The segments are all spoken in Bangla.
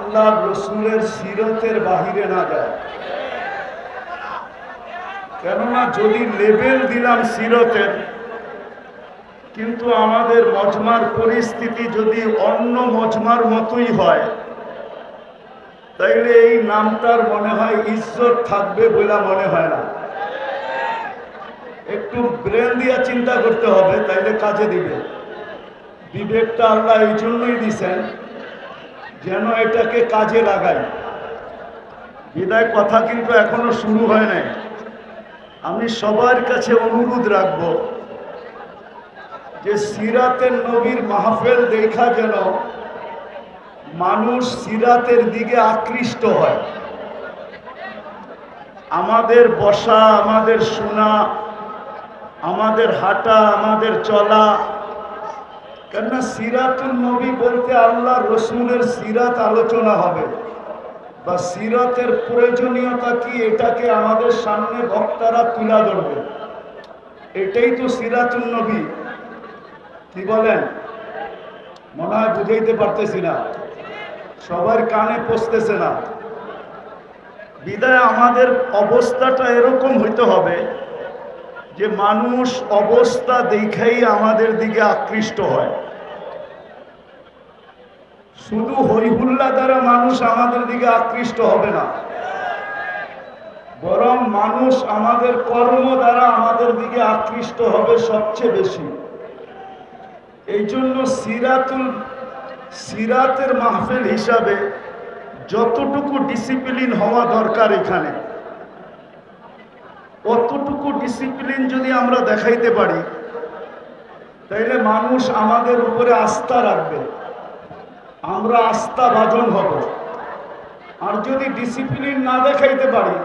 আল্লাহ রসুলের সিরতের বাহিরে না যায়। কেননা যদি লেবেল দিলাম সিরতের, কিন্তু আমাদের মজমার পরিস্থিতি যদি অন্য মজমার মতোই হয়, তাইলে এই নামটার মনে হয় ইজ্জত থাকবে বলে মনে হয় না। একটু ব্রেন দিয়ে চিন্তা করতে হবে, তাইলে কাজে দিবে। বিবেকটা আল্লাহ এই জন্যই দিছেন যেন এটাকে কাজে লাগাই। বিদায় কথা কিন্তু এখনো শুরু হয় নাই। আমি সবার কাছে অনুরোধ রাখব যে সিরাতের নবীর মাহফিল দেখা যেন মানুষ সিরাতের দিকে আকৃষ্ট হয়। আমাদের বসা, আমাদের শোনা, আমাদের হাঁটা, আমাদের চলা, কেননা সিরাতুল নবী বলতে আল্লাহ রসুলের সিরাত আলোচনা হবে বা সিরাতের প্রয়োজনীয়তা কি, এটাকে আমাদের সামনে বক্তারা তুলে ধরবে। এটাই তো সিরাতুল নবী। কি বলেন? মনে হয় বুঝাইতে পারতেছি না, সবার কানে পৌঁছতেছে না। বিদায় আমাদের অবস্থাটা এরকম হইতে হবে যে মানুষ অবস্থা দেখাই আমাদের দিকে আকৃষ্ট হয়। শুধু হইহুল্লা দ্বারা মানুষ আমাদের দিকে আকৃষ্ট হবে না, বরং মানুষ আমাদের কর্ম দ্বারা আমাদের দিকে আকৃষ্ট হবে সবচেয়ে বেশি। এই জন্য সিরাতের মাহফিল হিসাবে যতটুকু ডিসিপ্লিন হওয়া দরকার এখানে, অতটুকু ডিসিপ্লিন যদি আমরা দেখাইতে পারি, তাইলে মানুষ আমাদের উপরে আস্থা রাখবে, আমরা আস্থা ভাজন হব। আর যদি ডিসিপ্লিন না দেখাইতে পারি,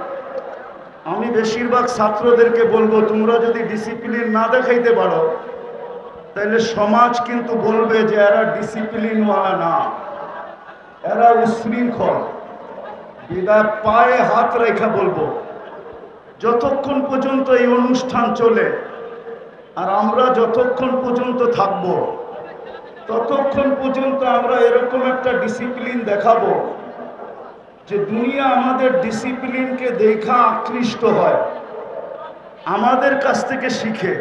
আমি বেশিরভাগ ছাত্রদেরকে বলবো, তোমরা যদি ডিসিপ্লিন না দেখাইতে পারো, তাইলে সমাজ কিন্তু বলবে যে এরা ডিসিপ্লিনওয়ালা না, এরা উশৃঙ্খল। বিদায় পায়ে হাত রেখা বলবো, যতক্ষণ পর্যন্ত এই অনুষ্ঠান চলে আর আমরা যতক্ষণ পর্যন্ত থাকব, ততক্ষণ পর্যন্ত আমরা এরকম একটা ডিসিপ্লিন দেখাবো যে দুনিয়া আমাদের ডিসিপ্লিনকে দেখা আকৃষ্ট হয়, আমাদের কাছ থেকে শিখে।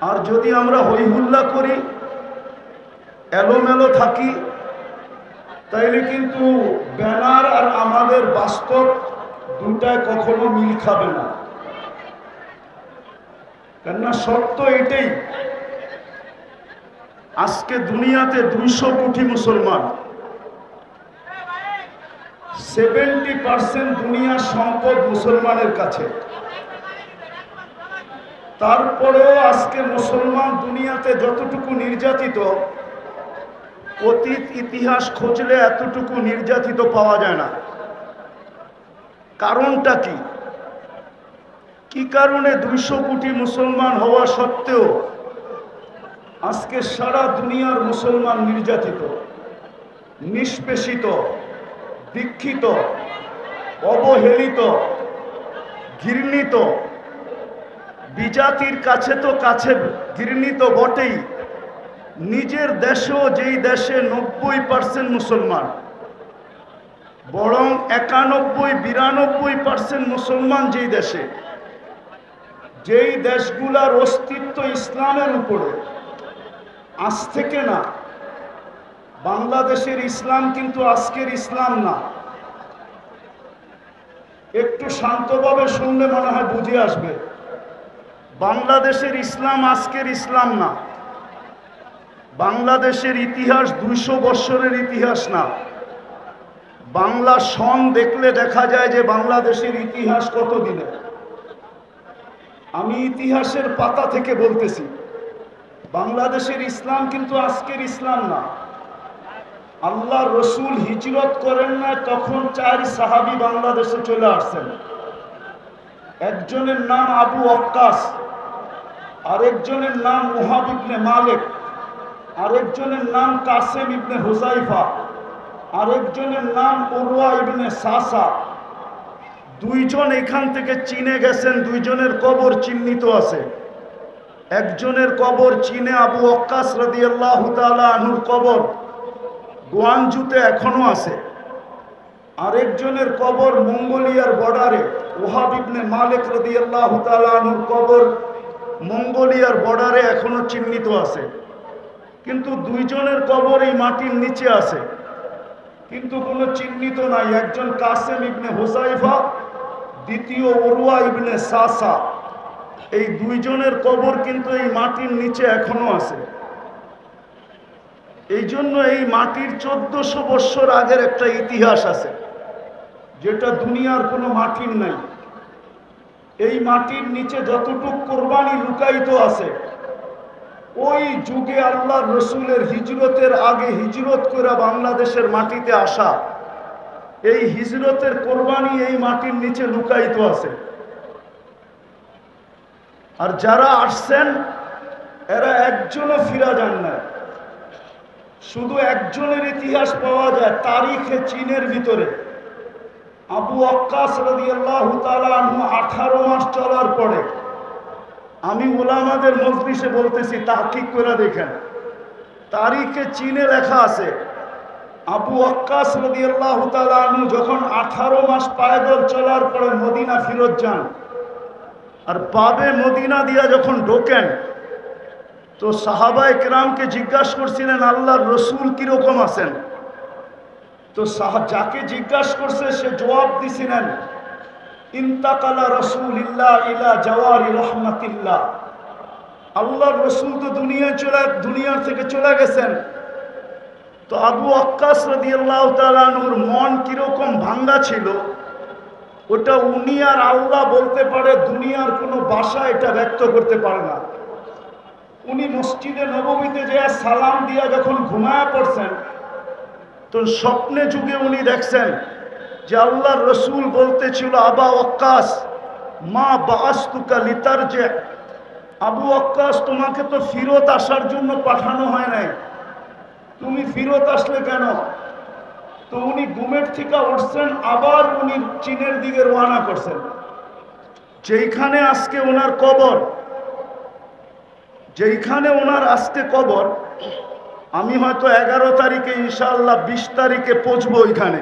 আর যদি আমরা হইহুল্লা করি, এলোমেলো থাকি, তাইলে কিন্তু ব্যানার আর আমাদের বাস্তব দুটায় কখনো মিল খাবে না। কেননা সত্য এটাই, আজকে দুনিয়াতে 200 কোটি মুসলমান, 70% দুনিয়ার সম্পদ মুসলমানের কাছে। তারপরেও আজকে মুসলমান দুনিয়াতে যতটুকু নির্যাতিত, অতীত ইতিহাস খুঁজলে এতটুকু নির্যাতিত পাওয়া যায় না। কারণটা কি? কি কারণে 200 কোটি মুসলমান হওয়া সত্ত্বেও আজকে সারা দুনিয়ার মুসলমান নির্যাতিত, নিষ্পেষিত, দীক্ষিত, অবহেলিত, ঘৃণিত? বিজাতির কাছে তো কাছে ঘৃণিত বটেই, নিজের দেশেও, যেই দেশে 90% মুসলমান, বরং 91-92% মুসলমান যেই দেশে, যেই দেশগুলার অস্তিত্ব ইসলামের উপরে, আজ থেকে না। বাংলাদেশের ইসলাম কিন্তু আজকের ইসলাম না। একটু শান্তভাবে শুনলে মনে হয় বুঝে আসবে। বাংলাদেশের ইসলাম আজকের ইসলাম না। বাংলাদেশের ইতিহাস 200 বৎসরের ইতিহাস না। বাংলা সন দেখলে দেখা যায় যে বাংলাদেশের ইতিহাস কত দিনের। আমি ইতিহাসের পাতা থেকে বলতেছি, বাংলাদেশের ইসলাম কিন্তু আজকের ইসলাম না। আল্লাহ রসুল হিজরত করেন না তখন 4 সাহাবী বাংলাদেশে চলে আসছেন। একজনের নাম আবু ওয়াক্কাস, আরেকজনের নাম মুহাব ইবনে মালিক, আরেকজনের নাম কাসেম ইবনে হুজাইফা, আরেকজনের নাম উরওয়া ইবনে সাসা। 2 জন এখান থেকে চীনে গেছেন, 2 জনের কবর চিহ্নিত আছে। একজনের কবর চীনে, আবু ওয়াক্কাস রাদিয়াল্লাহু তাআলা আনহুর কবর গোয়াঞ্জুতে এখনো আছে। আরেকজনের কবর মঙ্গোলিয়ার বর্ডারে, ওহাব ইবনে মালিক রাদিয়াল্লাহু তাআলা আনহুর কবর মঙ্গোলিয়ার বর্ডারে এখনো চিহ্নিত আছে। কিন্তু দুইজনের কবর এই মাটির নিচে আছে, কিন্তু কোনো চিহ্নিত নাই। একজন কাসেম ইবনে হুযাইফা, দ্বিতীয় উরওয়া ইবনে সাসা। এই দুইজনের কবর কিন্তু এই মাটির নিচে এখনো আছে। এই জন্য এই মাটির 1400 বছর আগের একটা ইতিহাস আছে, যেটা দুনিয়ার কোনো মাটির নাই। এই মাটির নিচে যতটুকু কোরবানি লুকায়িত আছে, ওই যুগে আল্লাহর রসুলের হিজরতের আগে হিজরত করে বাংলাদেশের মাটিতে আসা এই হিজরতের কোরবানি এই মাটির নিচে লুকায়িত আছে। আর যারা আসছেন এরা একজনও ফিরা যান না। শুধু একজনের ইতিহাস পাওয়া যায় তারিখে, চীনের ভিতরে। আবু ওয়াক্কাস রাদিয়াল্লাহু তাআলা আনহু 18 মাস চলার পরে, আমি উলামাদের মজলিসে বলতেছি, তাহকিক করে দেখেন, তারিখে চীনে লেখা আছে আবু ওয়াক্কাস রাদিয়াল্লাহু তাআলা আনহু যখন 18 মাস পায়দল চলার পরে মদিনা ফিরত যান, আর বাবে মদিনা দিয়া যখন ঢোকেন, তো সাহাবায়ে কেরামকে জিজ্ঞাসা করছিলেন আল্লাহর রসুল কিরকম আছেন। তো যাকে জিজ্ঞাসা করছে সে জবাব দিছিলেন, ইন্তাকালা রাসূলুল্লাহ ইলা জাওয়ারি রাহমাতিল্লাহ। আল্লাহর রসুল তো দুনিয়ার থেকে চলে গেছেন। তো আবু ওয়াক্কাস রাদিয়াল্লাহু তাআলা আনহুর মন কিরকম ভাঙ্গা ছিল, ওটা উনি আর আল্লাহ বলতে পারে, দুনিয়ার কোনো ভাষা এটা ব্যক্ত করতে পারে না। উনি মসজিদে নববীতে যে সালাম দিয়া যখন ঘুমায়া পড়ছেন, তো স্বপ্নে যুগে উনি দেখছেন যে আল্লাহর রসুল বলতেছিল, আবা ওয়াক্কাস মা বাআসতুকা লিতারজি। আবু ওয়াক্কাস, তোমাকে তো ফিরত আসার জন্য পাঠানো হয় নাই, তুমি ফিরত আসলে কেন? তো উনি ঘুমের থেকে উঠছেন, আবার উনি চীনের দিকে রওনা করছেন, যেইখানে আজকে ওনার কবর, যেইখানে ওনার আজকে কবর। আমি হয়তো 11 তারিখে ইনশাআল্লাহ 20 তারিখে পৌঁছবো ওইখানে,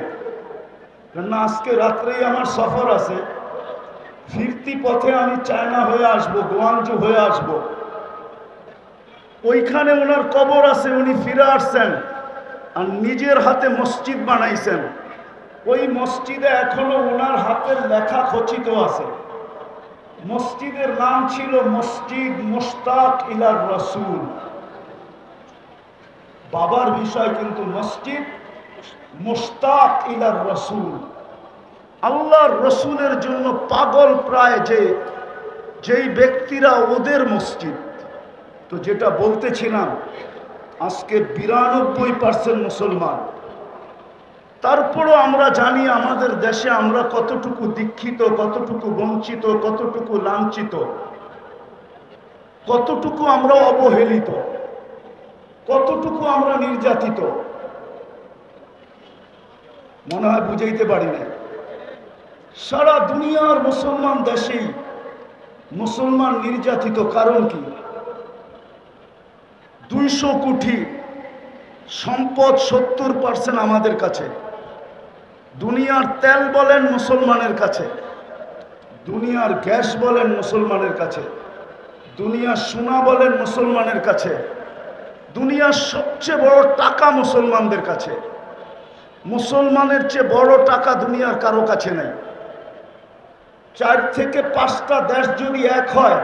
কেননা আজকে রাত্রেই আমার সফর আছে। ফিরতি পথে আমি চায়না হয়ে আসবো, গোয়াঞ্জু হয়ে আসবো। ওইখানে ওনার কবর আছে, উনি ফিরে আসছেন আর নিজের হাতে মসজিদ বানাইছেন। ওই মসজিদে এখনো ওনার হাতের লেখা খচিত আছে। মসজিদের নাম ছিল মসজিদ মুশতাক ইলার রাসূল। বাবার বিষয় কিন্তু মসজিদ মুশতাক ইলার রাসূল। আল্লাহর রসুলের জন্য পাগল প্রায় যেই ব্যক্তিরা, ওদের মসজিদ। তো যেটা বলতেছিলাম, আজকে 92% মুসলমান। তারপরও আমরা জানি আমাদের দেশে আমরা কতটুকু দীক্ষিত, কতটুকু বঞ্চিত, কতটুকু লাঞ্ছিত, কতটুকু আমরা অবহেলিত, কতটুকু আমরা নির্যাতিত। মনে হয় বুঝাইতে পারি না। সারা দুনিয়ার মুসলমান দেশেই মুসলমান নির্যাতিত। কারণ কি? 200 কোটি সম্পদ, 70% আমাদের কাছে। দুনিয়ার তেল বলেন মুসলমানের কাছে, দুনিয়ার গ্যাস বলেন মুসলমানের কাছে, দুনিয়ার সোনা বলেন মুসলমানের কাছে, দুনিয়ার সবচেয়ে বড় টাকা মুসলমানদের কাছে। মুসলমানের চেয়ে বড় টাকা দুনিয়ার কারো কাছে নেই। 4 থেকে 5টা দেশ যদি এক হয়,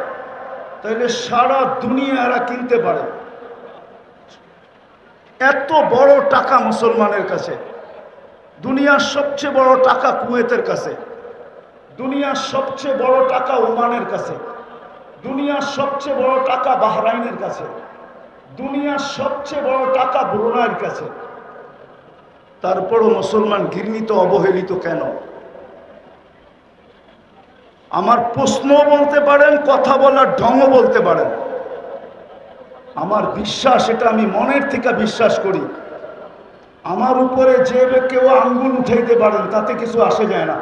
তাহলে সারা দুনিয়া এরা কিনতে পারে। এত বড় টাকা মুসলমানের কাছে। দুনিয়ার সবচেয়ে বড় টাকা কুয়েতের কাছে, দুনিয়ার সবচেয়ে বড় টাকা ওমানের কাছে, দুনিয়ার সবচেয়ে বড় টাকা বাহরাইনের কাছে, দুনিয়ার সবচেয়ে বড় টাকা ব্রুনাইয়ের কাছে। তারপরও মুসলমান ঘৃণিত, অবহেলিত কেন? আমার প্রশ্ন বলতে পারেন, কথা বলার ঢংও বলতে পারেন। আমার বিশ্বাস, এটা আমি মনের থেকে বিশ্বাস করি, আমার উপরে যে কেউ আঙ্গুল উঠাইতে পারেন তাতে কিছু আসে যায় না,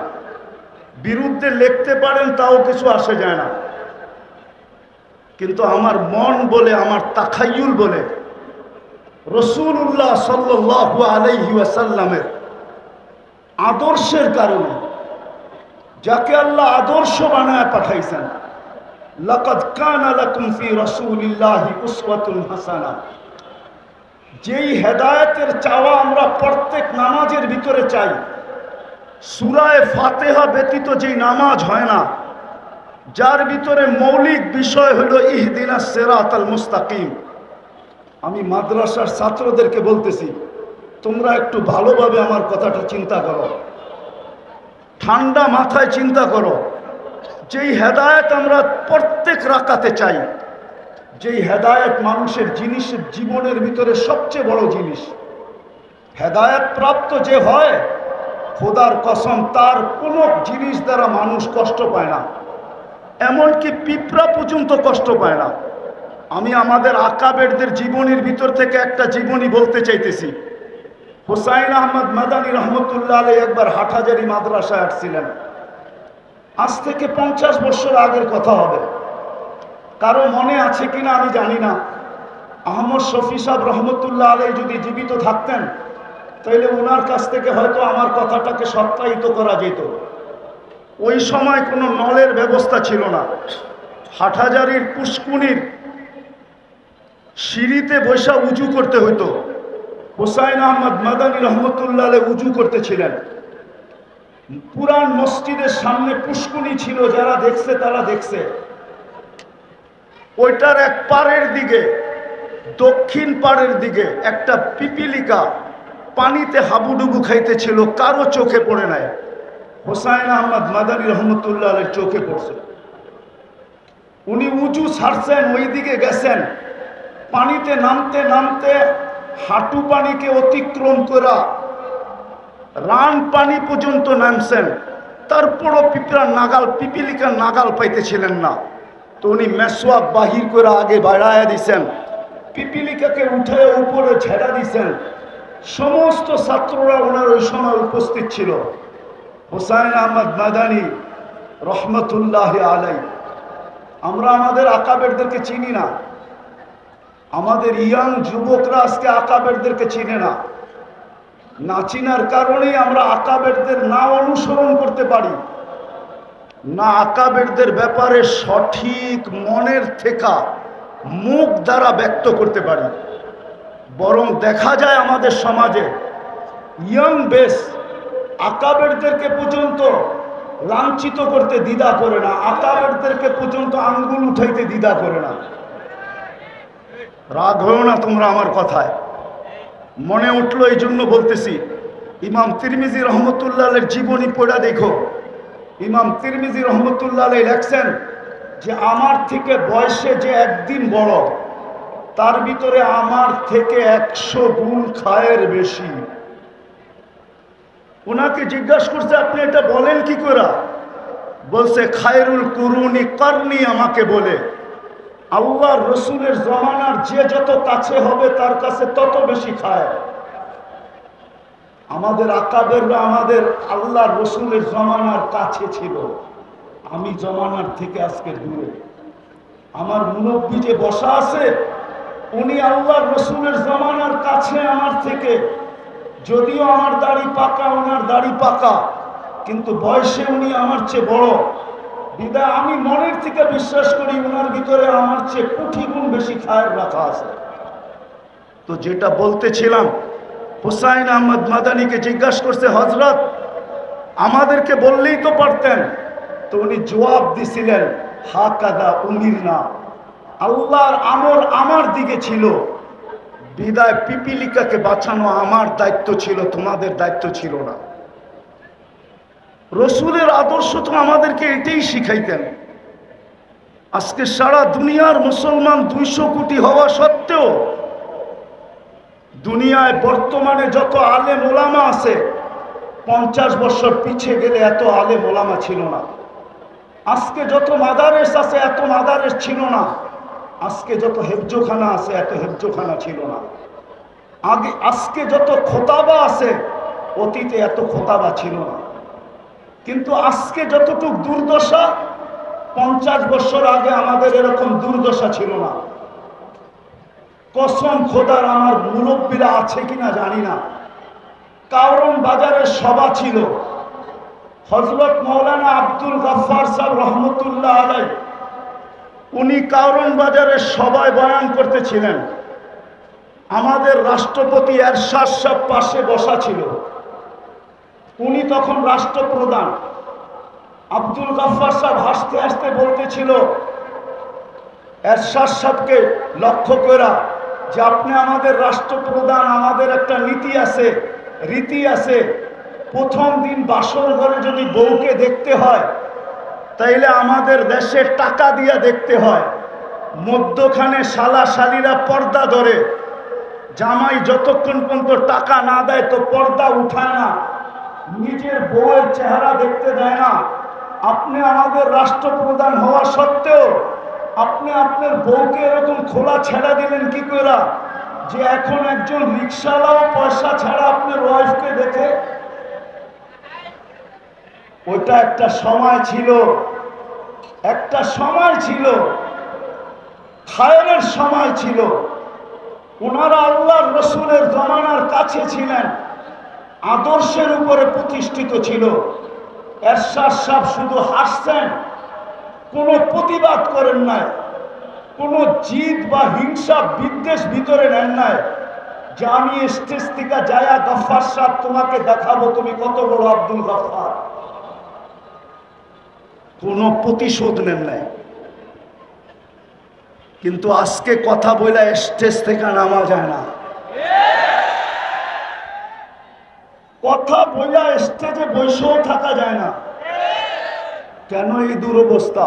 বিরুদ্ধে লিখতে পারেন তাও কিছু আসে যায় না। কিন্তু আমার মন বলে, আমার তাখায়ুল বলে, রাসূলুল্লাহ সাল্লাল্লাহু আলাইহি ওয়াসাল্লামের আদর্শের কারণে, যাকে আল্লাহ আদর্শ বানায় পাঠাইছেন। লাকাদ কানা লাকুম ফি রাসূলিল্লাহি উসওয়াতুন হাসানাহ। যেই হেদায়েতের চাওয়া আমরা প্রত্যেক নামাজের ভিতরে চাই, সূরা ফাতিহা ব্যতীত যেই নামাজ হয় না, যার ভিতরে মৌলিক বিষয় হলো ইহদিনাস সিরাতাল মুস্তাকিম। আমি মাদ্রাসার ছাত্রদেরকে বলতেছি, তোমরা একটু ভালোভাবে আমার কথাটা চিন্তা করো, ঠান্ডা মাথায় চিন্তা করো। যেই হেদায়েত আমরা প্রত্যেক রাকাতে চাই, যেই হেদায়েত মানুষের জীবনের ভিতরে সবচেয়ে বড় জিনিস, হেদায়েত প্রাপ্ত যে হয়, খোদার কসম তার কোনো জিনিস দ্বারা মানুষ কষ্ট পায় না, এমনকি পিঁপড়া পর্যন্ত কষ্ট পায় না। আমি আমাদের আকাবেরদের জীবনীর ভিতর থেকে একটা জীবনী বলতে চাইতেছি। হুসাইন আহমদ মাদানী রহমতুল্লাহ আলাইহি একবার হাটহাজারী মাদ্রাসায় আসছিলেন। আজ থেকে 50 বছর আগের কথা হবে, কারো মনে আছে কিনা আমি জানি না। আহমদ শফি সাহেব রহমতুল্লাহ আলাইহি যদি জীবিত থাকতেন, তাইলে ওনার কাছ থেকে হয়তো আমার কথাটাকে সত্যায়িত করা যেত। ওই সময় কোনো নলের ব্যবস্থা ছিল না। হাটহাজারীর পুষ্কুনির সিঁড়িতে বৈশা উজু করতে হইতো। হুসাইন আহমদ মাদানী রহমতুল্লাহ আলাইহি উজু করতেছিলেন। পুরান মসজিদের সামনে পুষ্কুনি ছিল, যারা দেখছে তারা দেখছে। ওইটার এক পাড়ের দিকে, দক্ষিণ পাড়ের দিকে একটা পিপিলিকা পানিতে হাবুডুবু খাইতেছিল, কারো চোখে পড়ে নাই। হুসাইন আহমদ মাদানী রহমতুল্লাহ আলাইহির চোখে পড়ছে। উনি উজু ছাড়ছেন, ওই দিকে গেছেন, পানিতে নামতে নামতে হাঁটু পানিকে অতিক্রম করা রান পানি পর্যন্ত নামছেন। তারপরও পিপিলিকার নাগাল পাইতেছিলেন না। তো উনি মেসওয়াক বাহির করে আগে বাড়াইয়া দিছেন, পিপিলিকাকে উঠে উপরে ঝেড়া দিছেন। সমস্ত ছাত্ররা ওনার ওই সময় উপস্থিত ছিল। হুসাইন আহমদ মাদানী রহমতুল্লাহ আলাইহি। আমরা আমাদের আকাবেরদেরকে চিনি না, আমাদের ইয়াং যুবকরা আজকে আকাবেরদেরকে চিনে না। না চিনার কারণেই আমরা আকাবেরদের না অনুসরণ করতে পারি না, আকাবেরদের ব্যাপারে সঠিক মনের থেকে মুখ দ্বারা ব্যক্ত করতে পারি। বরং দেখা যায় আমাদের সমাজে ইয়াং বেস আকাবেরদেরকে পর্যন্ত লাঞ্ছিত করতে দ্বিধা করে না, আকাবেরদেরকে পর্যন্ত আঙ্গুল উঠাইতে দ্বিধা করে না। রাগ হয়েও না তোমরা আমার কথায়, মনে উঠলো এই জন্য বলতেছি। ইমাম তিরমিজি রহমতুল্লাহ আলাইহির জীবনী পড়া দেখো। ইমাম তিরমিজি রহমতুল্লাহ আলাইহি লেখছেন যে আমার থেকে বয়সে যে একদিন বড়, তার ভিতরে আমার থেকে 100 গুণ খায়ের বেশি। ওনাকে জিজ্ঞাসা করছে, আপনি এটা বলেন কি করে? বলছে, খায়রুল কুরুনি কারনি আমাকে বলে। আল্লাহর রসুলের জমানার যে যত কাছে হবে তার কাছে তত বেশি খায়। আমাদের আকাবেররা আমাদের আল্লাহর রসুলের জমানার কাছে ছিল, আমি জমানার থেকে আজকে দূরে। আমার মুরব্বী যে বসা আছে, উনি আল্লাহর রসুলের জমানার কাছে আমার থেকে। যদিও আমার দাড়ি পাকা, ওনার দাড়ি পাকা, কিন্তু বয়সে উনি আমার চেয়ে বড়। বিদায় আমি মনের থেকে বিশ্বাস করি ওনার ভিতরে আমার চেয়ে কোটি গুণ বেশি খায়ের রাখা আছে। তো যেটা বলতেছিলাম, হুসাইন আহমদ মাদানীকে জিজ্ঞাসা করছে, হযরত আমাদেরকে বললেই তো পারতেন। তো উনি জবাব দিছিলেন, হাকাদা উমিরনা, আল্লাহর আমর আমার দিকে ছিল। বিদায় পিপিলিকাকে বাঁচানো আমার দায়িত্ব ছিল, তোমাদের দায়িত্ব ছিল না। রসুলের আদর্শ তো আমাদেরকে এটাই শিখাইতেন। আজকে সারা দুনিয়ার মুসলমান 200 কোটি হওয়া সত্ত্বেও দুনিয়ায় বর্তমানে যত আলেম ওলামা আছে, 50 বছর পিছিয়ে গেলে এত আলেম ওলামা ছিল না। আজকে যত মাদারেস আছে, এত মাদারেস ছিল না। আজকে যত হেফজোখানা আছে, এত হেফজোখানা ছিল না। আজকে যত খোতাবা আছে, অতীতে এত খোতাবা ছিল না। কিন্তু আজকে যতটুক দুর্দশা, 50 বছর আগে আমাদের এরকম দুর্দশা ছিল না। কসম খোদার, আমার মুরব্বীরা আছে কিনা জানি না, কারণ বাজারের সভা ছিল, হযরত মাওলানা আব্দুল গফফার সাহেব রহমতুল্লাহ আলাইহি উনি কারণ বাজারের সভায় বয়ান করতেছিলেন। আমাদের রাষ্ট্রপতি এরশাদ সাহেব পাশে বসা ছিল, উনি তখন রাষ্ট্রপ্রধান। আব্দুল গফফার সাহেব হাসতে হাসতে বলতেছিল এরশাদ সাহেবকে লক্ষ্য করা যে আপনি আমাদের রাষ্ট্রপ্রধান, আমাদের একটা নীতি আছে, রীতি আছে, প্রথম দিন বাসর ঘরে যদি বউকে দেখতে হয় তাইলে আমাদের দেশে টাকা দিয়ে দেখতে হয়, মধ্যখানে শালা শালিরা পর্দা ধরে, জামাই যতক্ষণ পর্যন্ত টাকা না দেয় তো পর্দা উঠায় না, নিজের বউয়ের চেহারা দেখতে দেয় না। আপনি আমাদের রাষ্ট্রপ্রধান হওয়া সত্ত্বেও আপনি আপনার বউকে এরকম খোলা ছেড়া দিলেন কি করে যে এখন একজন রিক্সাওয়ালাও পয়সা ছাড়া আপনার ওয়াইফকে দেখে? ওইটা একটা সময় ছিল, একটা সময় ছিল, খায়রের সময় ছিল। ওনারা আল্লাহর রসুলের জমানার কাছে ছিলেন, আদর্শের উপরে প্রতিষ্ঠিত ছিল। এরশাদ সাহেব শুধু হাসছেন, কোনো প্রতিবাদ করেন নাই, কোনো জিদ বা হিংসা বিদ্বেষ ভিতরে নেন নাই যে আমি স্টেজ থেকে যায়া গফফার সাহেব তোমাকে দেখাবো তুমি কত বড় আব্দুল গফফার। কোনো প্রতিশোধ নেন নাই। কিন্তু আজকে কথা বলে স্টেজ থেকে নামা যায় না, কথা বলে স্টেজে বসেও থাকা যায় না। কেন এই দুরবস্থা?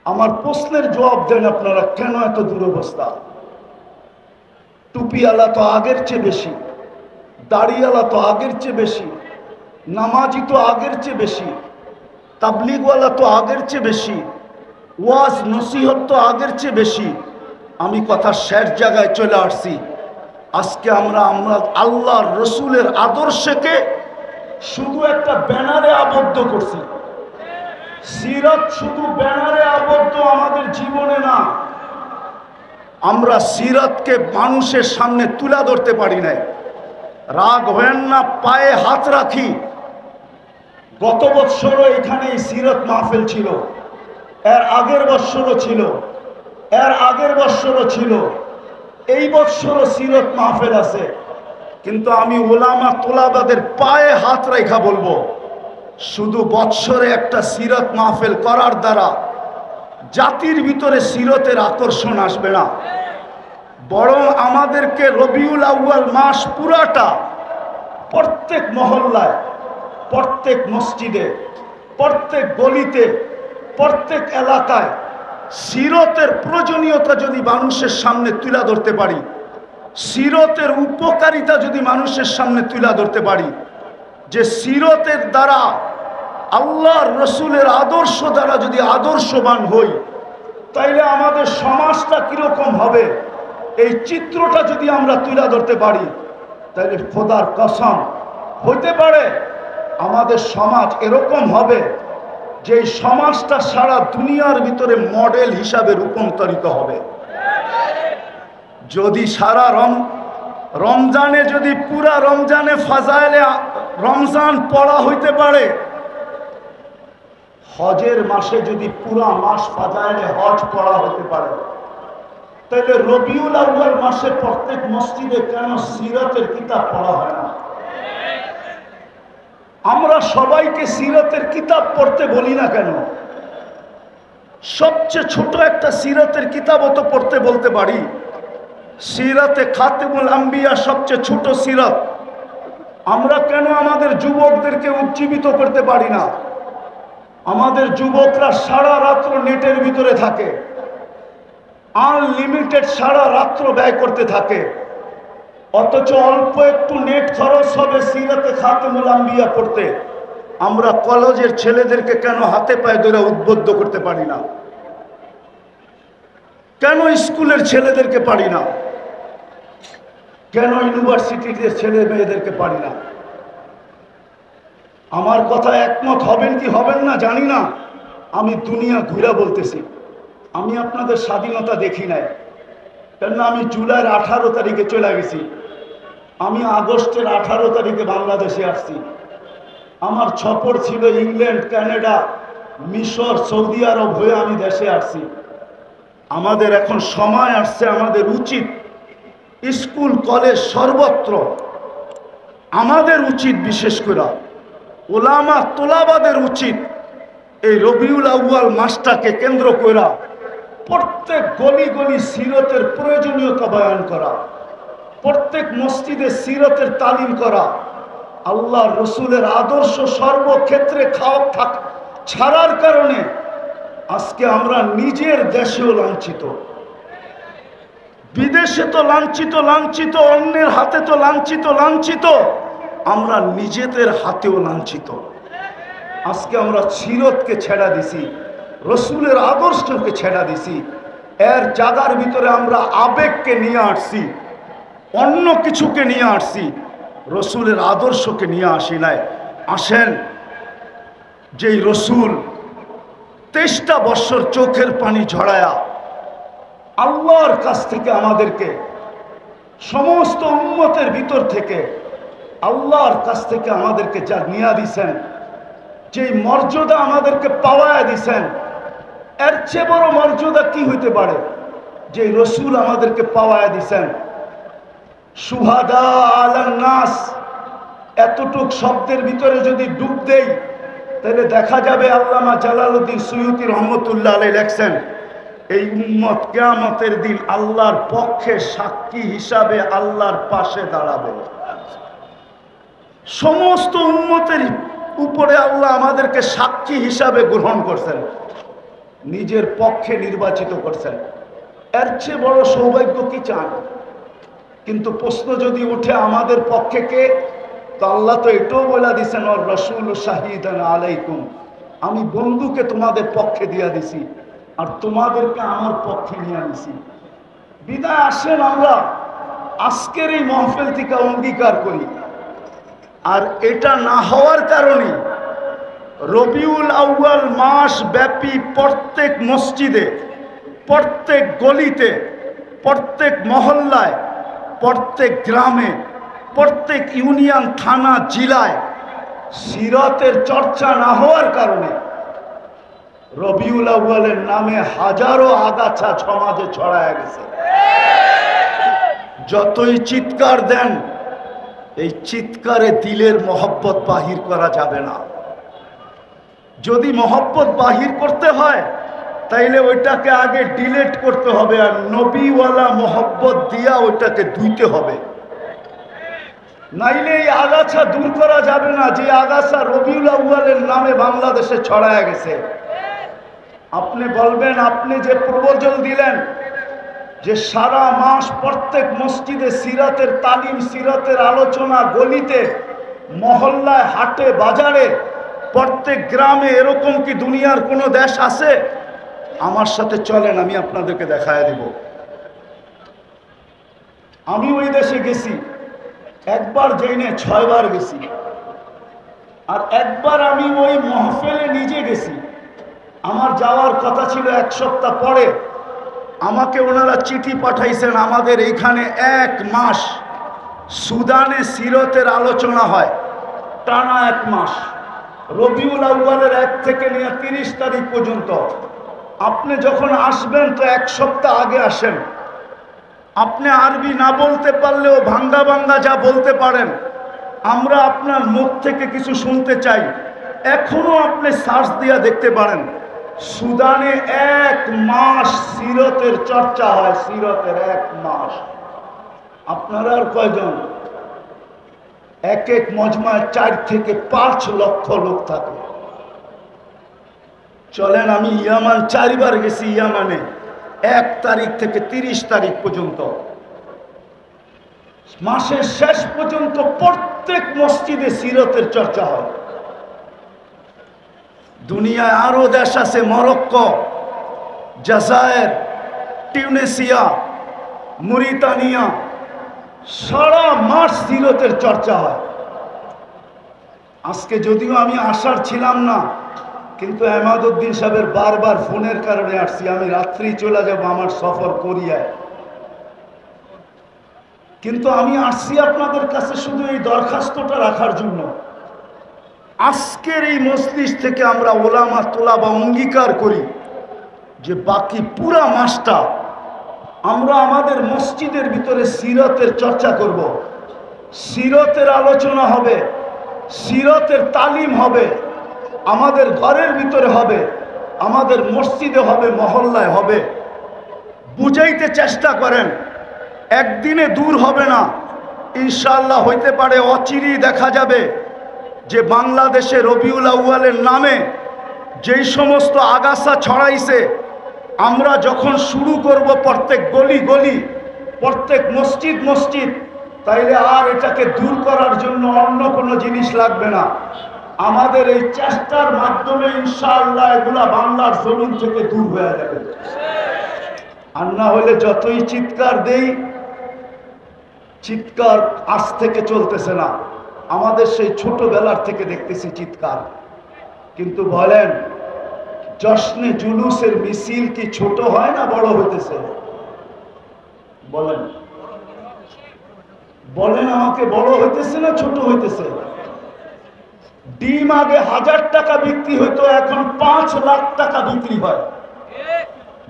আমার প্রশ্নের জবাব দেন আপনারা, কেন এত দুরবস্থা? টুপিওয়ালা তো আগের চেয়ে বেশি, দাড়িওয়ালা তো আগের চেয়ে বেশি, নামাজি তো আগের চেয়ে বেশি, তাবলিগওয়ালা তো আগের চেয়ে বেশি, ওয়াজ নসিহত তো আগের চেয়ে বেশি। আমি কথা শেষ জায়গায় চলে আসছি। আজকে আমরা আল্লাহর রসুলের আদর্শকে শুধু একটা ব্যানারে আবদ্ধ করছি। সিরাত শুধু ব্যানারে আবদ্ধ আমাদের জীবনে না। আমরা সিরাতকে মানুষের সামনে তুলে ধরতে পারি নাই। রাগ হবেন না, পায়ে হাত রাখি। গত বৎসরও এখানে সিরাত মাহফিল ছিল, এর আগের বৎসরও ছিল, এর আগের বৎসরও ছিল, এই বৎসরও সিরাত মাহফিল আছে। কিন্তু আমি ওলামা তোলাবাদের পায়ে হাত রেখা বলবো, শুধু বৎসরে একটা সিরাত মাহফিল করার দ্বারা জাতির ভিতরে সিরতের আকর্ষণ আসবে না, বরং আমাদেরকে রবিউল আউয়াল মাস পুরাটা প্রত্যেক মহল্লায়, প্রত্যেক মসজিদে, প্রত্যেক গলিতে, প্রত্যেক এলাকায় সিরতের প্রয়োজনীয়তা যদি মানুষের সামনে তুলে ধরতে পারি, সিরতের উপকারিতা যদি মানুষের সামনে তুলে ধরতে পারি, যে সিরতের দ্বারা আল্লাহর রসুলের আদর্শ দ্বারা যদি আদর্শবান হই, তাইলে আমাদের সমাজটা কিরকম হবে এই চিত্রটা যদি আমরা তুলে ধরতে পারি, তাইলে খোদার কসম হইতে পারে আমাদের সমাজ এরকম হবে যে এই সমাজটা সারা দুনিয়ার ভিতরে মডেল হিসাবে রূপান্তরিত হবে। যদি সারা রমজানে যদি পুরা রমজানে ফাজাইলে রমজান পড়া হইতে পারে, হজের মাসে যদি পুরা মাস ফাজাইলে হজ পড়া হতে পারে, তাহলে রবিউল আউয়াল মাসে প্রত্যেক মসজিদে কেন সিরাতের কিতাব পড়া হয় না? আমরা সবাইকে সিরাতের কিতাব পড়তে বলি না কেন? সবচেয়ে ছোট একটা সিরাতের কিতাবও তো পড়তে বলতে পারি। সিরাতে খাতেমুল আম্বিয়া সবচেয়ে ছোট সিরাত, আমরা কেন আমাদের যুবকদেরকে উজ্জীবিত করতে পারি না? আমাদের যুবকরা সারা রাত্র নেটের ভিতরে থাকে, আনলিমিটেড সারা রাত্র ব্যয় করতে থাকে, অথচ অল্প একটু নেট খরচ হবে সিরাতে খাতেমুল আম্বিয়া পড়তে। আমরা কলেজের ছেলেদেরকে কেন হাতে পায়ে ধরে উদ্বুদ্ধ করতে পারি না? কেন স্কুলের ছেলেদেরকে পারি না? কেন ইউনিভার্সিটির ছেলে মেয়েদেরকে পারি না? আমার কথা একমত হবেন কি হবেন না জানি না, আমি দুনিয়া ঘুরে বলতেছি। আমি আপনাদের স্বাধীনতা দেখি নাই, কেননা আমি জুলাইয়ের 18 তারিখে চলে গেছি। আমি আগস্টের 18 তারিখে বাংলাদেশে আসছি। আমার সফর ছিল ইংল্যান্ড, কানাডা, মিশর, সৌদি আরব হয়ে আমি দেশে আসছি। আমাদের এখন সময় আসছে, আমাদের উচিত স্কুল কলেজ সর্বত্র আমাদের উচিত, বিশেষ করে ওলামা তোলাবাদের উচিত এই রবিউল আউয়াল মাসটাকে কেন্দ্র করে প্রত্যেক গলি গলি সিরতের প্রয়োজনীয়তা বয়ান করা, প্রত্যেক মসজিদে সিরতের তালিম করা, আল্লাহ রসুলের আদর্শ সর্বক্ষেত্রে ছাড়ার কারণে আজকে আমরা নিজের দেশেও লাঞ্ছিত, বিদেশে তো লাঞ্ছিত, অন্যের হাতে তো লাঞ্ছিত, আমরা নিজেদের হাতেও লাঞ্ছিত। আজকে আমরা সিরতকে ছেড়া দিছি, রসুলের আদর্শকে ছেড়া দিছি, এর জায়গার ভিতরে আমরা আবেগকে নিয়ে আসছি, অন্য কিছুকে নিয়ে আসছি, রসুলের আদর্শকে নিয়ে আসি নাই। আসেন, যেই রসুল 23টা বছর চোখের পানি ঝরায়া আল্লাহর কাছ থেকে আমাদেরকে, সমস্ত উম্মতের ভিতর থেকে আল্লাহর কাছ থেকে আমাদেরকে যা নিয়ে দিছেন, যেই মর্যাদা আমাদেরকে পাওয়ায়া দিছেন, এর চেয়ে বড় মর্যাদা কি হইতে পারে? যে রসুল আমাদেরকে পাওয়ায়া দিছেন। সুহাদা আলান নাস, এতটুক শব্দের ভিতরে যদি ডুব দেই তাহলে দেখা যাবে আল্লামা জালালউদ্দিন সুয়ুতী রহমতুল্লাহ আলাইহি লেখছেন, এই উম্মত কিয়ামতের দিন আল্লাহর পক্ষে সাক্ষী হিসাবে আল্লাহর পাশে দাঁড়াবে। সমস্ত উম্মতের উপরে আল্লাহ আমাদেরকে সাক্ষী হিসাবে গ্রহণ করছেন, নিজের পক্ষে নির্বাচিত করছেন। এর চেয়ে বড় সৌভাগ্য কি চান? কিন্তু প্রশ্ন যদি উঠে আমাদের পক্ষে কে, তো আল্লাহ তো এটাও বলে দিছেন, ওর রাসূল শাহিদান আলাইকুম, আমি বন্ধুকে তোমাদের পক্ষে দিয়া দিছি আর তোমাদেরকে আমার পক্ষে নিয়ে আনিছি। বিদায় আসেন আমরা আজকের এই মাহফিল থেকে অঙ্গীকার করি। আর এটা না হওয়ার কারণে রবিউল আউয়াল মাস ব্যাপী প্রত্যেক মসজিদে, প্রত্যেক গলিতে, প্রত্যেক মহল্লায়, প্রত্যেক গ্রামে, প্রত্যেক ইউনিয়ন, থানা, জেলায় সিরাতের চর্চা না হওয়ার কারণে রবিউল আউয়ালের নামে হাজারো আগাছা সমাজে ছড়ায় গেছে। যতই চিৎকার দেন, এই চিৎকারে দিলের মহব্বত বাহির করা যাবে না। যদি মহব্বত বাহির করতে হয় তাইলে ওইটাকে আগে ডিলেট করতে হবে, আর নবীওয়ালা মহব্বত দিয়া ওইটাকে ধুইতে হবে, নাইলে এই আগাছা দূর করা যাবে না, যে আগাছা রবিউল আউয়ালের নামে বাংলাদেশে ছড়ায় গেছে। আপনি বলবেন, আপনি যে প্রবচন দিলেন যে সারা মাস প্রত্যেক মসজিদে সিরাতের তালিম, সিরাতের আলোচনা, গলিতে, মহল্লায়, হাটে, বাজারে, প্রত্যেক গ্রামে, এরকম কি দুনিয়ার কোনো দেশ আছে? আমার সাথে চলেন, আমি আপনাদেরকে দেখায় দিব। আমি ওই দেশে গেছি, একবার যাই না, 6 বার গেছি। আর একবার আমি ওই মাহফিলে নিজে গেছি। আমার যাওয়ার কথা ছিল 1 সপ্তাহ পরে, আমাকে ওনারা চিঠি পাঠাইছেন, আমাদের এইখানে 1 মাস সুদানে সিরতের আলোচনা হয়, টানা 1 মাস, রবিউল আউয়ালের 1 থেকে নিয়ে 30 তারিখ পর্যন্ত। আপনি যখন আসবেন তো 1 সপ্তাহ আগে আসেন। আপনি আরবি না বলতে পারলেও ভাঙ্গা ভাঙ্গা যা বলতে পারেন, আমরা আপনার মুখ থেকে কিছু শুনতে চাই। এখনো আপনি সার্চ দিয়ে দেখতে পারেন, সুদানে 1 মাস সিরতের চর্চা হয়, সিরতের 1 মাস। আপনারা আর কয়জন? এক এক মজমায় 4 থেকে 5 লক্ষ লোক থাকে। চলেন, আমি ইয়ামান 4 বার গেছি। ইয়ামানে 1 তারিখ থেকে 30 তারিখ পর্যন্ত, মাসের শেষ পর্যন্ত প্রত্যেক মসজিদে সিরতের চর্চা হয়। দুনিয়ায় আরো দেশ আছে, মরক্কো, জাজায়ের, টিউনিসিয়া, মরিতানিয়া, সারা মাস সিরতের চর্চা হয়। আজকে যদিও আমি আসার ছিলাম না, কিন্তু এমাদউদ্দিন সাহেবের বারবার ফোনের কারণে আসছি, আমি রাত্রি চলে যাব আমার সফর কোরিয়ায়। কিন্তু আমি আসছি আপনাদের কাছে শুধু এই দরখাস্তটা রাখার জন্য। আজকের এই মজলিস থেকে আমরা ওলামা তোলাবা অঙ্গীকার করি যে বাকি পুরা মাসটা আমরা আমাদের মসজিদের ভিতরে সিরতের চর্চা করব, সিরতের আলোচনা হবে, সিরতের তালিম হবে, আমাদের ঘরের ভিতরে হবে, আমাদের মসজিদে হবে, মহল্লায় হবে। বুঝাইতে চেষ্টা করেন, একদিনে দূর হবে না, ইনশাআল্লাহ হইতে পারে অচিরেই দেখা যাবে যে বাংলাদেশে রবিউল আউয়ালের নামে যেই সমস্ত আগাছা ছড়াইছে, আমরা যখন শুরু করব প্রত্যেক গলি গলি, প্রত্যেক মসজিদ মসজিদ, তাইলে আর এটাকে দূর করার জন্য অন্য কোনো জিনিস লাগবে না। আমাদের এই চেষ্টার মাধ্যমে ইনশাআল্লাহ এগুলা বাংলার জমিন থেকে দূর হয়ে যাবে। আর না হলে যতই চিৎকার দেই, চিৎকার আজ থেকে চলতেছে না, আমাদের সেই ছোটবেলার থেকে দেখতেছি চিৎকার। কিন্তু বলেন, জশ্নে জুলুসের মিছিল কি ছোট হয় না বড় হইতেছে? বলেন বলেন আমাকে, বড় হইতেছে না ছোট হইতেছে? ডিম আগে 1000 টাকা বিক্রি হইতো, এখন 5 লাখ টাকা বিক্রি হয়।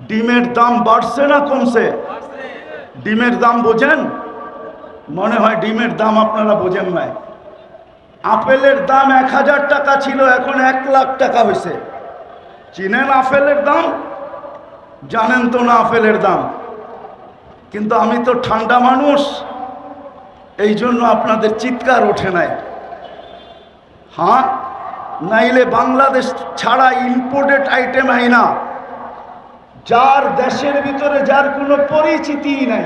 ডিমের দাম বাড়ছে না কমছে? ডিমের দাম বোঝেন? মনে হয় ডিমের দাম আপনারা বোঝেন নাই। আপেলের দাম 1000 টাকা ছিল, এখন 1 লাখ টাকা হয়েছে। চিনেন আপেলের দাম? জানেন তো না আপেলের দাম? কিন্তু আমি তো ঠান্ডা মানুষ, এই জন্য আপনাদের চিৎকার ওঠে নাই। হ্যাঁ, নাইলে বাংলাদেশ ছাড়া ইম্পোর্টেড আইটেম হয় না। যার দেশের ভিতরে যার কোনো পরিচিতিই নাই,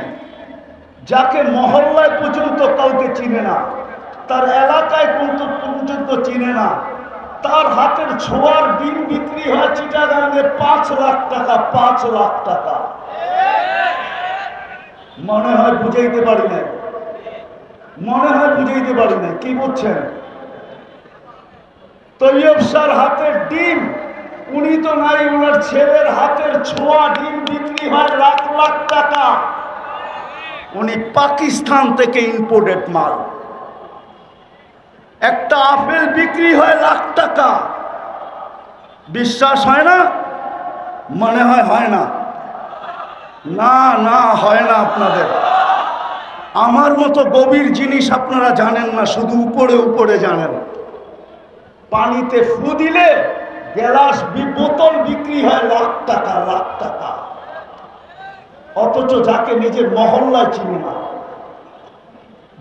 যাকে মহল্লায় পর্যন্ত কাউকে চিনে না, তার এলাকায় পর্যন্ত চিনে না, তার হাতের ছোঁয়ার ডিম বিক্রি হয় চিটাগাঙ্গে 5 লাখ টাকা। 5 লাখ টাকা। মনে হয় বুঝাইতে পারি না, মনে হয় বুঝাইতে পারি না। কি বুঝছেন? তৈয়ব শাহর হাতের ডিম, উনি তো নাই, ওনার ছেলের হাতের ছোঁয়া ডিম বিক্রি হয় লাখ লাখ টাকা। উনি পাকিস্তান থেকে ইম্পোর্টেড মাল। একটা আপেল বিক্রি হয় লাখ টাকা। বিশ্বাস হয় না? মনে হয় হয় না? না না, হয় না আপনাদের। আমার মতো গভীর জিনিস আপনারা জানেন না, শুধু উপরে উপরে জানেন। পানিতে ফু দিলে গ্লাস বোতল বিক্রি হয় লাখ টাকা, লাখ টাকা। অথচ যাকে নিজের মহল্লায় চিনি না,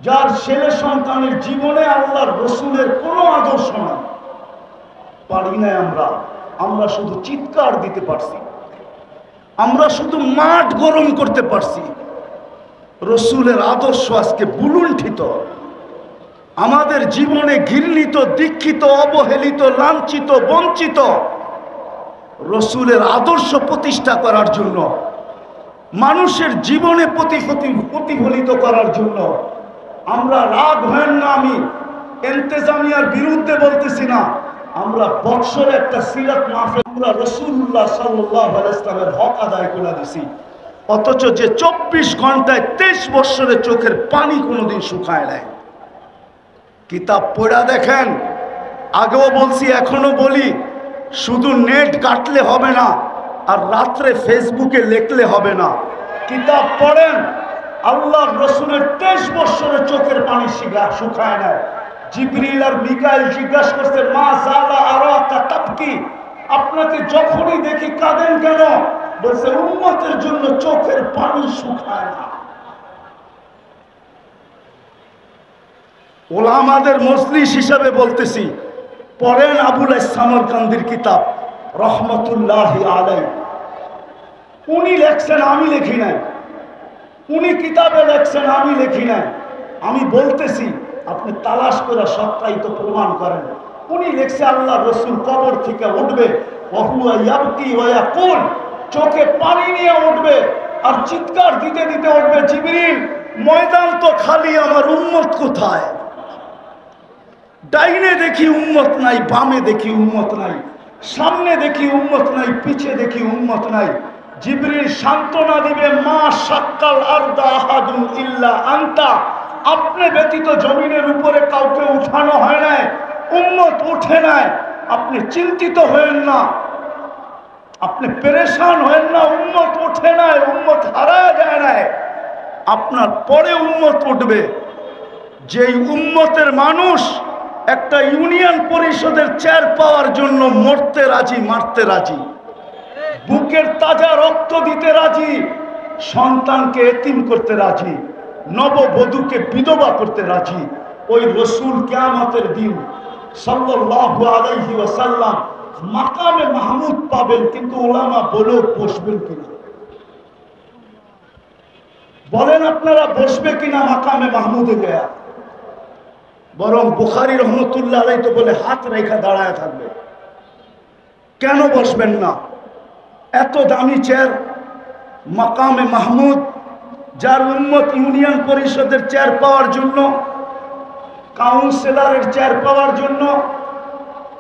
যার ছেলে সন্তানের জীবনে আল্লাহর রসুলের কোনো আদর্শ নাই, পারি না আমরা। আমরা শুধু চিৎকার দিতে পারছি, আমরা শুধু মাঠ গরম করতে পারছি। রসুলের আদর্শ আজকে বুলুণ্ঠিত, আমাদের জীবনে ঘৃণিত, দীক্ষিত, অবহেলিত, লাঞ্ছিত, বঞ্চিত। রসুলের আদর্শ প্রতিষ্ঠা করার জন্য, মানুষের জীবনে প্রতিফলিত করার জন্য আমরা, রাগ হয় না, আমি ইন্তেজামিয়ার বিরুদ্ধে বলতেছি না, আমরা বৎসরে একটা সিরাত মাহফিল আমরা রাসূলুল্লাহ সাল্লাল্লাহু আলাইহি ওয়াসাল্লামের হক আদায় করে দিছি। অথচ যে 24 ঘন্টায় 23 বৎসরে চোখের পানি কোনোদিন শুকায় নাই। কিতাব পড়া দেখেন, আগেও বলছি এখনো বলি, শুধু নেট কাটলে হবে না আর রাত্রে ফেসবুকে লিখলে হবে না। কিতাব পড়েন। আল্লাহর রসুলের 23 বৎসরে চোখের পানি শুকায় নাই। জিবরিল আর মিকাইল জিজ্ঞাসা করছে, মা জালা আরাকা তাবকি, আপনাকে যখনই দেখি কাঁদেন কেন? বলছে, উম্মতের জন্য চোখের পানি শুকায় না। ওলামাদের মজলিস হিসাবে বলতেছি, পড়েন আবুল সামরকান্দির কিতাব রহমতুল্লাহি আলাইহি। উনি লেখছেন, আমি লিখি নাই। উনি কিতাবে লেখছেন, আমি লিখি নাই। আমি বলতেছি, আপনি তালাশ করে সত্যায়িত প্রমাণ করেন। উনি লেখছে, আল্লাহ রসুল কবর থেকে উঠবে, ওহুয়া ইয়াবকি ওয়া ইয়াকুল, চোখে পানি নিয়ে উঠবে আর চিৎকার দিতে দিতে উঠবে, জিবরিল ময়দান তো খালি, আমার উম্মত কোথায়? ডাইনে দেখি উম্মত নাই, বামে দেখি উম্মত নাই। সামনে দেখি উম্মত নাই, পিছে দেখি উম্মত নাই। জিবরিল সান্ত্বনা দিবে, মা শাক্কাল আরদা আহাদুন ইল্লা আনতা, আপনি ব্যতীত জমিনের উপরে কাউকে উঠানো হয় নাই, উম্মত উঠে নাই। আপনি চিন্তিত হয়েন না, আপনি পেরেশান হয়েন না, উম্মত উঠে নাই, উম্মত হারায় যায় নাই, আপনার পরে উম্মত উঠবে। যেই উম্মতের মানুষ একটা ইউনিয়ন পরিষদের চেয়ার পাওয়ার জন্য মরতে রাজি, মারতে রাজি, বুকের তাজা রক্ত দিতে রাজি, সন্তানকে এতিম করতে রাজি, নববধূকে বিধবা করতে রাজি, ওই রসুল কিয়ামতের দিন সাল্লাল্লাহু আলাইহি ওয়াসাল্লাম মাকামে মাহমুদ পাবেন। কিন্তু ওলামা বলেও বসবেন কিনা? বলেন আপনারা বসবে কিনা মাকামে মাহমুদে গিয়া? বরং বুখারী রহমতুল্লাহ আলাইহি তো বলে হাত রেখা দাঁড়ায় থাকবে। কেন বসবেন না? এত দামি চেয়ার, মাকামে মাহমুদ, যার উম্মত ইউনিয়ন পরিষদের চেয়ার পাওয়ার জন্য, কাউন্সিলরের চেয়ার পাওয়ার জন্য,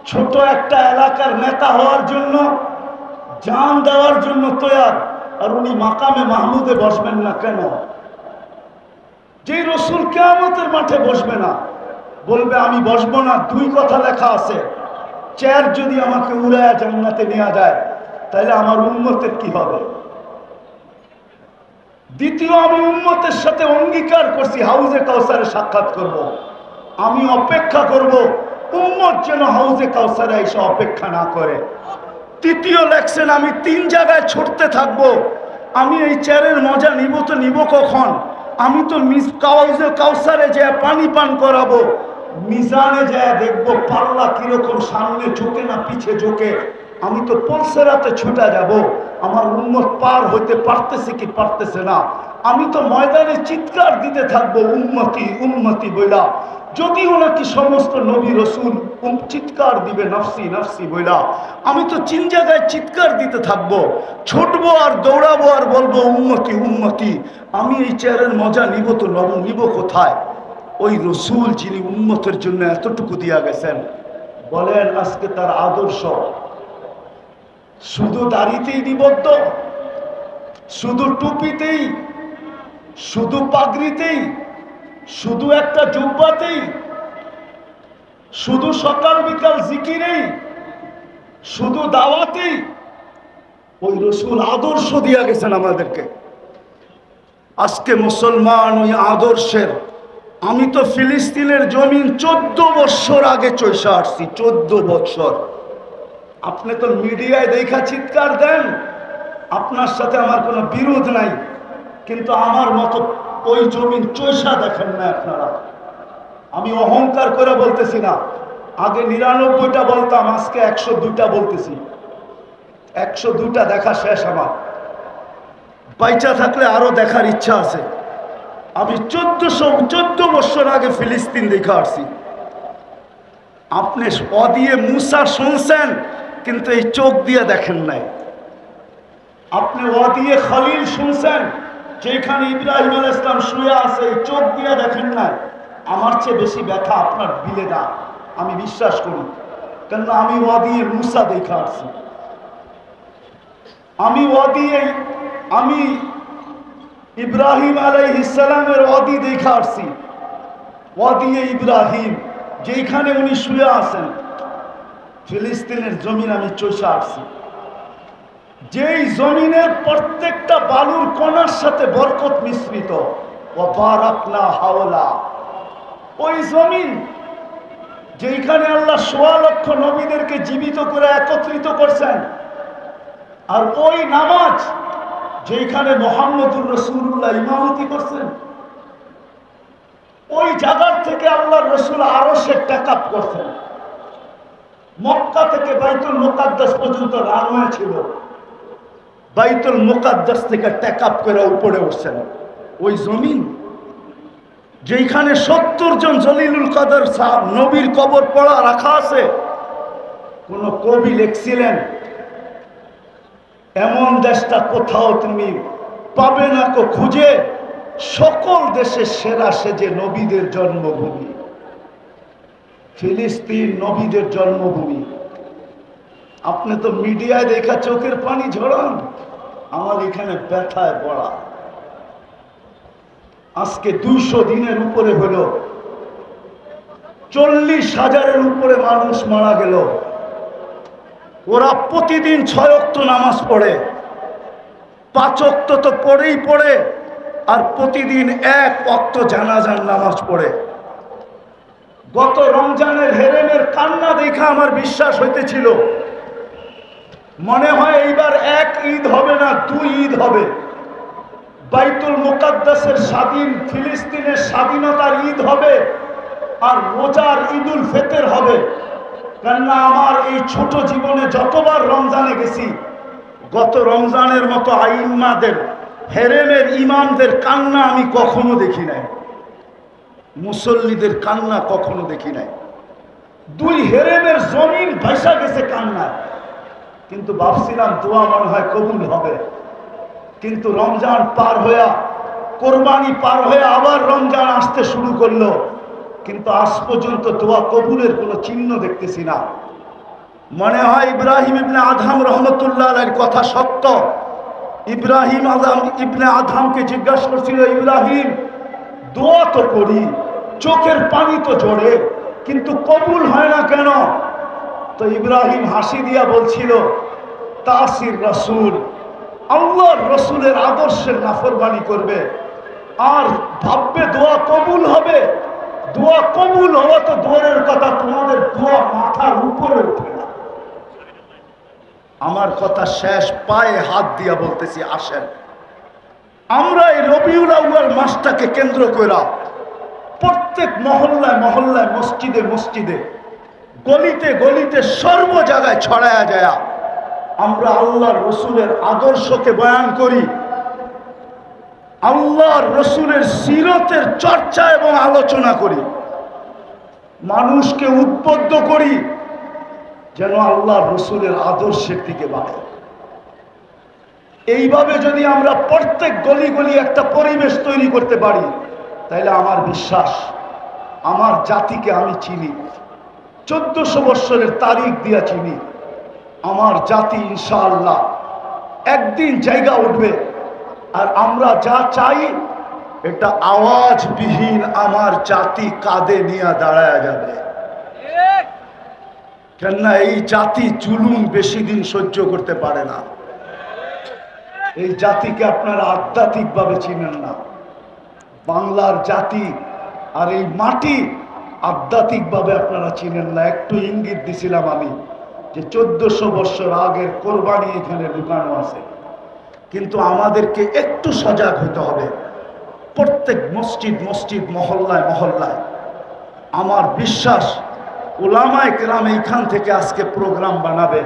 ছোট একটা এলাকার নেতা হওয়ার জন্য, জান দেওয়ার জন্য তৈয়ার। আর উনি মাকামে মাহমুদে বসবেন না কেন? যে রসুল কিয়ামতের মাঠে বসবে না, বলবে আমি বসবো না, দুই কথা লেখা আছে, চেয়ার যদি আমাকে উড়ায়া জান্নাতে নেওয়া যায় তাহলে আমার উম্মতের কি হবে? দ্বিতীয়, আমি উম্মতের সাথে অঙ্গীকার করছি হাউজে কাউসারে সাক্ষাৎ করব। আমি অপেক্ষা করব উম্মত যেন হাউজে কাউসারে এসে অপেক্ষা না করে। তৃতীয় লেখছেন, আমি 3 জায়গায় ছুটতে থাকবো। আমি এই চেয়ারের মজা নিব তো নিব কখন? আমি তো হাউজে কাউসারে যায় পানি পান করাবো, মিজানে যায় দেখবো পাল্লা কিরকম, সামনে ঝুঁকে না পিছে ঝুঁকে। আমি তো পলসেরাতে ছুটে যাব, আমার উম্মত পার হইতে পারতেছে কি পারতেছে না। আমি তো ময়দানে চিৎকার দিতে থাকবো উম্মতি উম্মতি বইলা। যদিও নাকি সমস্ত নবী রসুল চিৎকার দিবে নফসি নফসি বইলা, আমি তো 3 জায়গায় চিৎকার দিতে থাকবো, ছুটবো আর দৌড়াবো আর বলবো উম্মতি উম্মতি। আমি এই চেয়ারের মজা নিব তো নিব কোথায়? ওই রসুল যিনি উম্মতের জন্য এতটুকু দিয়া গেছেন, বলেন আজকে তার আদর্শ শুধু দাড়িতেই নিবদ্ধ, শুধু টুপিতেই, শুধু পাগড়িতেই, শুধু একটা জুব্বাতেই, শুধু সকাল বিকাল জিকিরেই, শুধু দাওয়াতেই? ওই রসুল আদর্শ দিয়া গেছেন আমাদেরকে। আজকে মুসলমান ওই আদর্শের, আমি তো ফিলিস্তিনের জমিন 14 বছর আগে চইসা আসছি, 14 বছর। আপনি তো মিডিয়ায় দেখা চিৎকার দেন, আপনার সাথে আমার কোনো বিরোধ নাই, কিন্তু আমার মতো ওই জমিন চইসা দেখেন না আপনারা। আমি অহংকার করে বলতেছি না, আগে 99টা বলতাম, আজকে 102টা বলতেছি। 102টা দেখা শেষ আমার, বাইচা থাকলে আরো দেখার ইচ্ছা আছে। আমি 14 বছর আগে ফিলিস্তিন দেখা আসছি। আপনি দিয়ে মুসা শুনছেন, কিন্তু এই চোখ দিয়ে দেখেন নাই। আপনি দিয়ে খলিল শুনছেন, যেখানে ইব্রাহিম আলাইহিস সালাম শুয়ে আছে, এই চোখ দিয়ে দেখেন নাই। আমার চেয়ে বেশি ব্যথা আপনার বিলে না, আমি বিশ্বাস করি, কেননা আমি দিয়ে মুসা দেখা আসছি। আমি ইব্রাহিম আলাইহিস সালামের ওয়াদি দেখা আসছি। ওয়াদিয়ে ইব্রাহিম, যেখানে উনি শুয়ে আছেন, ফিলিস্তিনের জমিন আমি চষে আসছি। যেই জমিনের প্রত্যেকটা বালুর কণার সাথে বরকত মিশ্রিত, ও বারাকনা হাওলা, ওই জমিন যেখানে আল্লাহ ১৬ লক্ষ নবীদেরকে জীবিত করে একত্রিত করছেন, আর ওই নামাজ যেখানে মুহাম্মদুর রাসূলুল্লাহ ইমামতি করছেন, ওই জায়গার থেকে আল্লাহর রাসূল আরশে টেকআপ করছেন। মক্কা থেকে বাইতুল মুকাদ্দাস পর্যন্ত রানওয়ে ছিল, বাইতুল মুকাদ্দাস থেকে টেকআপ করে উপরে উঠছেন। ওই জমিন যেখানে 70 জন জলিলুল কদর সাহাব নবীর কবর পড়া রাখা আছে। কোন কবি লিখছিলেন, এমন দেশটা কোথাও তুমি পাবে না কো খুঁজে, সকল দেশের সেরা সেজে নবীদের জন্মভূমি। ফিলিস্তিন নবীদের জন্মভূমি। আপনি তো মিডিয়ায় দেখা চোখের পানি ঝরান, আমার এখানে ব্যথায় পড়া। আজকে 200 দিনের উপরে হলো, 40,000-এর উপরে মানুষ মারা গেল। ওরা প্রতিদিন 6 ওয়াক্ত নামাজ পড়ে, 5 ওয়াক্ত তো পড়েই পড়ে, আর প্রতিদিন 1 ওয়াক্ত জানাজার নামাজ পড়ে। গত রমজানের হেরেমের কান্না দেখা আমার বিশ্বাস হইতেছিল মনে হয় এইবার 1 ঈদ হবে না, 2 ঈদ হবে। বাইতুল মুকাদ্দাসের স্বাধীন, ফিলিস্তিনের স্বাধীনতার ঈদ হবে, আর রোজার ঈদুল ফিতর হবে। কেননা আমার এই ছোট জীবনে যতবার রমজানে গেছি, গত রমজানের মতো আইম্মাদের, হেরেমের ইমামদের কান্না আমি কখনো দেখি নাই, মুসল্লিদের কান্না কখনো দেখি নাই। 2 হেরেমের জমিন ভাসা গেছে কান্না। কিন্তু ভাবছিলাম দোয়া মনে হয় কবুল হবে। কিন্তু রমজান পার হইয়া, কোরবানি পার হয়ে আবার রমজান আসতে শুরু করলো, কিন্তু আজ পর্যন্ত দোয়া কবুলের কোনো চিহ্ন দেখতেছি না। মনে হয় ইব্রাহিম ইবনে আদহাম রহমতুল্লাহ আলাইহির কথা সত্য। ইব্রাহিম ইবনে আদহামকে জিজ্ঞাসা করছিল, ইব্রাহিম দোয়া তো করি, চোখের পানি তো ঝরে, কিন্তু কবুল হয় না কেন? তো ইব্রাহিম হাসি দিয়া বলছিল, তাসির রাসূল, আল্লাহর রসুলের আদর্শের নাফরমানি করবে আর ভাববে দোয়া কবুল হবে। দোয়া কবুল হওয়া তো দূরের কথা, তোমাদের দোয়া মাথার উপরে উঠে না। আমার কথা শেষ, পায়ে হাত দিয়া বলতেছি, আসেন আমরা এই রবিউল আউয়াল মাসটাকে কেন্দ্র করে প্রত্যেক মহল্লায় মহল্লায়, মসজিদে মসজিদে, গলিতে গলিতে, সর্ব জায়গায় ছড়ায়া যায় আমরা আল্লাহর রসুলের আদর্শকে বয়ান করি, আল্লাহর রসুলের সিরতের চর্চা এবং আলোচনা করি, মানুষকে উদ্বুদ্ধ করি যেন আল্লাহর রসুলের আদর্শের দিকে বাড়ে। এইভাবে যদি আমরা প্রত্যেক গলি গলি একটা পরিবেশ তৈরি করতে পারি, তাহলে আমার বিশ্বাস আমার জাতিকে আমি চিনি, 1400 বৎসরের তারিখ দিয়া চিনি। আমার জাতি ইনশাআল্লাহ একদিন জায়গা উঠবে, আর আমরা যা চাই এটা আওয়াজবিহীন আমার জাতি কাঁধে নিয়ে দাঁড়ায় যাবে। কেননা এই জাতি জুলুম বেশি দিন সহ্য করতে পারে না। এই জাতিকে আপনারা আধ্যাত্মিকভাবে চিনেন না। বাংলার জাতি আর এই মাটি আধ্যাত্মিকভাবে আপনারা চিনেন না। একটু ইঙ্গিত দিছিলাম আমি যে 1400 বৎসর আগের কোরবানি এখানে ঢুকানো আছে, কিন্তু আমাদেরকে একটু সজাগ হতে হবে। প্রত্যেক মসজিদ মসজিদ, মহল্লায় মহল্লায় আমার বিশ্বাস উলামায়ে কেরাম এইখান থেকে আজকে প্রোগ্রাম বানাবে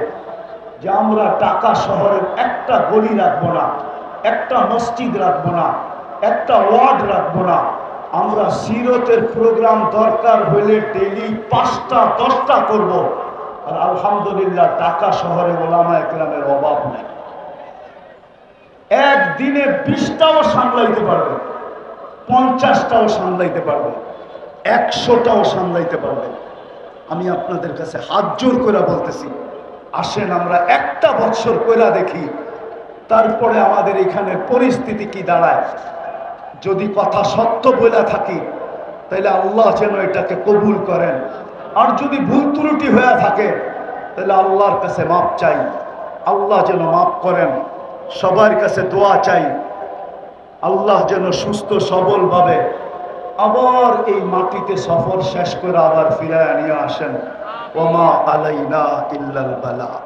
যে আমরা ঢাকা শহরের একটা গলি রাখবো না, একটা মসজিদ রাখবো না, একটা ওয়ার্ড রাখবো না। আমরা সিরতের প্রোগ্রাম দরকার হলে ডেইলি 5টা 10টা করব। আর আলহামদুলিল্লাহ ঢাকা শহরে উলামায়ে কেরামের অভাব নেই। একদিনে 20টাও সামলাইতে পারবে, 50টাও সামলাইতে পারবে, 100টাও সামলাইতে পারবে। আমি আপনাদের কাছে হাত জোর করে বলতেছি, আসেন আমরা একটা বছর কইরা দেখি, তারপরে আমাদের এখানে পরিস্থিতি কি দাঁড়ায়। যদি কথা সত্য বলে থাকি তাহলে আল্লাহ যেন এটাকে কবুল করেন, আর যদি ভুল ত্রুটি হয়ে থাকে তাহলে আল্লাহর কাছে মাপ চাই, আল্লাহ যেন মাপ করেন। সবার কাছে দোয়া চাই, আল্লাহ যেন সুস্থ সবলভাবে আবার এই মাটিতে সফর শেষ করে আবার ফিরে নিয়ে আসেন। ওমা আলাইনা ইল্লাল বালাগ।